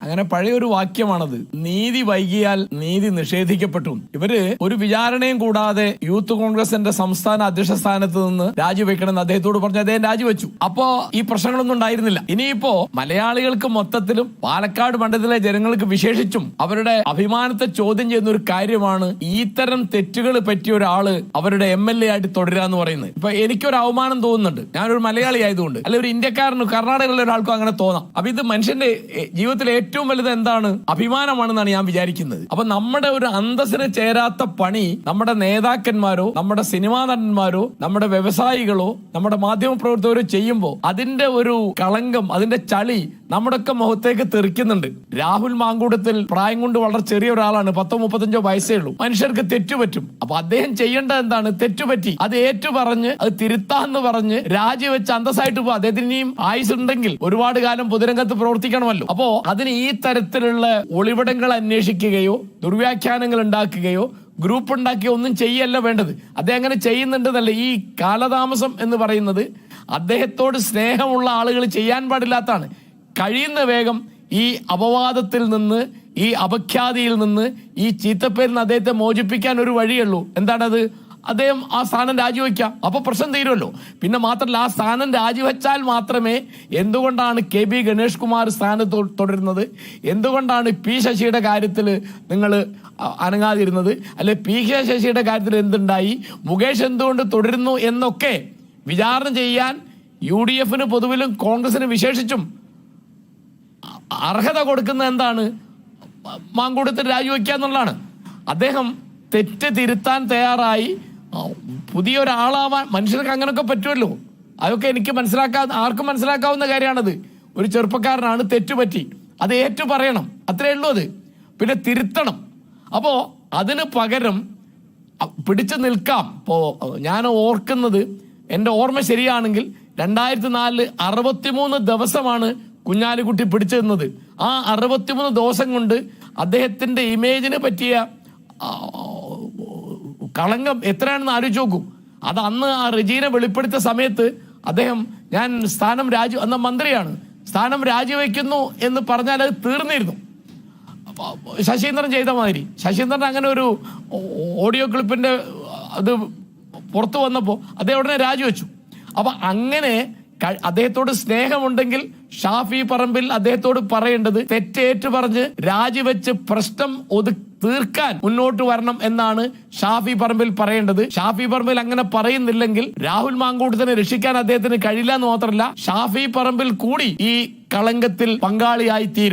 അങ്ങനെ പഴയൊരു വാക്യമാണത്. നീതി വൈകിയാൽ നീതി നിഷേധിക്കപ്പെട്ടു. ഇവര് ഒരു വിചാരണയും കൂടാതെ യൂത്ത് കോൺഗ്രസിന്റെ സംസ്ഥാന അധ്യക്ഷ സ്ഥാനത്ത് നിന്ന് രാജിവെക്കണമെന്ന് അദ്ദേഹത്തോട് പറഞ്ഞ് അദ്ദേഹം രാജിവെച്ചു. അപ്പോ ഈ പ്രശ്നങ്ങളൊന്നും ഉണ്ടായിരുന്നില്ല. ഇനിയിപ്പോ മലയാളികൾക്ക് മൊത്തത്തിലും പാലക്കാട് മണ്ഡലത്തിലെ ജനങ്ങൾക്ക് വിശേഷിച്ചും അവരുടെ അഭിമാനത്തെ ചോദ്യം ചെയ്യുന്ന ഒരു കാര്യമാണ് ഇത്തരം തെറ്റുകൾ പറ്റിയ ഒരാള് അവരുടെ MLA ആയിട്ട് തുടരാന്ന് പറയുന്നത്. ഇപ്പൊ എനിക്കൊരു അവമാനം തോന്നുന്നുണ്ട്, ഞാനൊരു മലയാളി ആയതുകൊണ്ട്, അല്ലെ ഒരു ഇന്ത്യക്കാരനും കർണാടകയിലെ ഒരാൾക്കും അങ്ങനെ തോന്നാം. അപ്പൊ ഇത് മനുഷ്യന്റെ ജീവിതത്തിലെ ഏറ്റവും വലുത് എന്താണ്? അഭിമാനമാണെന്നാണ് ഞാൻ വിചാരിക്കുന്നത്. അപ്പൊ നമ്മുടെ ഒരു അന്തസ്സിന് ചേരാത്ത പണി നമ്മുടെ നേതാക്കന്മാരോ നമ്മുടെ സിനിമാ നടന്മാരോ നമ്മുടെ വ്യവസായികളോ നമ്മുടെ മാധ്യമ പ്രവർത്തകരോ ചെയ്യുമ്പോൾ അതിന്റെ ഒരു കളങ്കം, അതിന്റെ ചളി നമ്മുടെയൊക്കെ മുഖത്തേക്ക് തെറിക്കുന്നുണ്ട്. രാഹുൽ മാങ്കൂട്ടത്തിൽ പ്രായം കൊണ്ട് വളരെ ചെറിയ ഒരാളാണ്, 10-35 വയസ്സേ ഉള്ളൂ. മനുഷ്യർക്ക് തെറ്റുപറ്റും. അപ്പൊ അദ്ദേഹം ചെയ്യേണ്ടത് എന്താണ്? തെറ്റുപറ്റി അത് ഏറ്റു പറഞ്ഞ് അത് തിരുത്താന്ന് പറഞ്ഞ് രാജിവെച്ച് അന്തസ്സായിട്ട് പോകും. അദ്ദേഹത്തിന് ഇനിയും ആയുസ് ഉണ്ടെങ്കിൽ ഒരുപാട് കാലം പൊതുരംഗത്ത് പ്രവർത്തിക്കണമല്ലോ. അപ്പോ അതിന് ഈ തരത്തിലുള്ള ഒളിവിടങ്ങൾ അന്വേഷിക്കുകയോ ദുർവ്യാഖ്യാനങ്ങൾ ഉണ്ടാക്കുകയോ ഗ്രൂപ്പ് ഉണ്ടാക്കിയോ ഒന്നും ചെയ്യല്ല വേണ്ടത്. അദ്ദേഹം അങ്ങനെ ചെയ്യുന്നുണ്ടെന്നല്ല. ഈ കാലതാമസം എന്ന് പറയുന്നത് അദ്ദേഹത്തോട് സ്നേഹമുള്ള ആളുകൾ ചെയ്യാൻ പാടില്ലാത്തതാണ്. കഴിയുന്ന വേഗം ഈ അപവാദത്തിൽ നിന്ന്, ഈ അപഖ്യാതിയിൽ നിന്ന്, ഈ ചീത്തപ്പേരിൽ നിന്ന് അദ്ദേഹത്തെ മോചിപ്പിക്കാൻ ഒരു വഴിയുള്ളൂ. എന്താണത്? അദ്ദേഹം ആ സ്ഥാനം രാജിവെക്കാം. അപ്പൊ പ്രശ്നം തീരുമല്ലോ. പിന്നെ മാത്രമല്ല, ആ സ്ഥാനം രാജിവെച്ചാൽ മാത്രമേ, എന്തുകൊണ്ടാണ് KB ഗണേഷ് കുമാർ സ്ഥാനത്ത് തുടരുന്നത്, എന്തുകൊണ്ടാണ് P ശശിയുടെ കാര്യത്തിൽ നിങ്ങൾ അനങ്ങാതിരുന്നത്, അല്ലെ PK ശശിയുടെ കാര്യത്തിൽ എന്തുണ്ടായി, മുകേഷ് എന്തുകൊണ്ട് തുടരുന്നു എന്നൊക്കെ വിചാരണ ചെയ്യാൻ UDF-ന് പൊതുവിലും കോൺഗ്രസിന് വിശേഷിച്ചും അർഹത കൊടുക്കുന്ന എന്താണ്? മാങ്കൂട്ടത്തിൽ രാജിവെക്കുക എന്നുള്ളതാണ്. അദ്ദേഹം തെറ്റ് തിരുത്താൻ തയ്യാറായി പുതിയൊരാളാവാൻ മനുഷ്യർക്ക് അങ്ങനെയൊക്കെ പറ്റുമല്ലോ. അതൊക്കെ എനിക്ക് ആർക്കും മനസ്സിലാക്കാവുന്ന കാര്യമാണത്. ഒരു ചെറുപ്പക്കാരനാണ്, തെറ്റുപറ്റി, അത് ഏറ്റു പറയണം, അത്രേ ഉള്ളൂ. അത് പിന്നെ തിരുത്തണം. അപ്പോ അതിന് പകരം പിടിച്ചു നിൽക്കാം. ഇപ്പോ ഞാൻ ഓർക്കുന്നത്, എൻ്റെ ഓർമ്മ ശരിയാണെങ്കിൽ 2004 63 ദിവസമാണ് കുഞ്ഞാലിക്കുട്ടി പിടിച്ചു നിന്നത്. ആ 63 ദിവസം കൊണ്ട് അദ്ദേഹത്തിന്റെ ഇമേജിന് പറ്റിയ കളങ്കം എത്രയാണെന്ന് ആലോചിച്ച് നോക്കൂ. അത് അന്ന് ആ റെജീനെ വെളിപ്പെടുത്തിയ സമയത്ത് അദ്ദേഹം അന്ന മന്ത്രിയാണ്, സ്ഥാനം രാജിവെക്കുന്നു എന്ന് പറഞ്ഞാൽ അത് തീർന്നിരുന്നു. ശശീന്ദ്രൻ ചെയ്ത മാതിരി. ശശീന്ദ്രൻ അങ്ങനെ ഒരു ഓഡിയോ ക്ലിപ്പിന്റെ അത് പുറത്തു വന്നപ്പോൾ അദ്ദേഹം ഉടനെ രാജിവെച്ചു. അപ്പൊ അങ്ങനെ അദ്ദേഹത്തോട് സ്നേഹമുണ്ടെങ്കിൽ ഷാഫി പറമ്പിൽ അദ്ദേഹത്തോട് പറയേണ്ടത് തെറ്റേറ്റു പറഞ്ഞ് രാജിവെച്ച് പ്രശ്നം തീർക്കാൻ മുന്നോട്ട് വരണം എന്നാണ് ഷാഫി പറമ്പിൽ പറയേണ്ടത്. ഷാഫി പറമ്പിൽ അങ്ങനെ പറയുന്നില്ലെങ്കിൽ രാഹുൽ മാങ്കൂട്ടത്തിനെ രക്ഷിക്കാൻ അദ്ദേഹത്തിന് കഴിയില്ല എന്ന് മാത്രമല്ല, ഷാഫി പറമ്പിൽ കൂടി ഈ കളങ്കത്തിൽ പങ്കാളിയായി തീരും.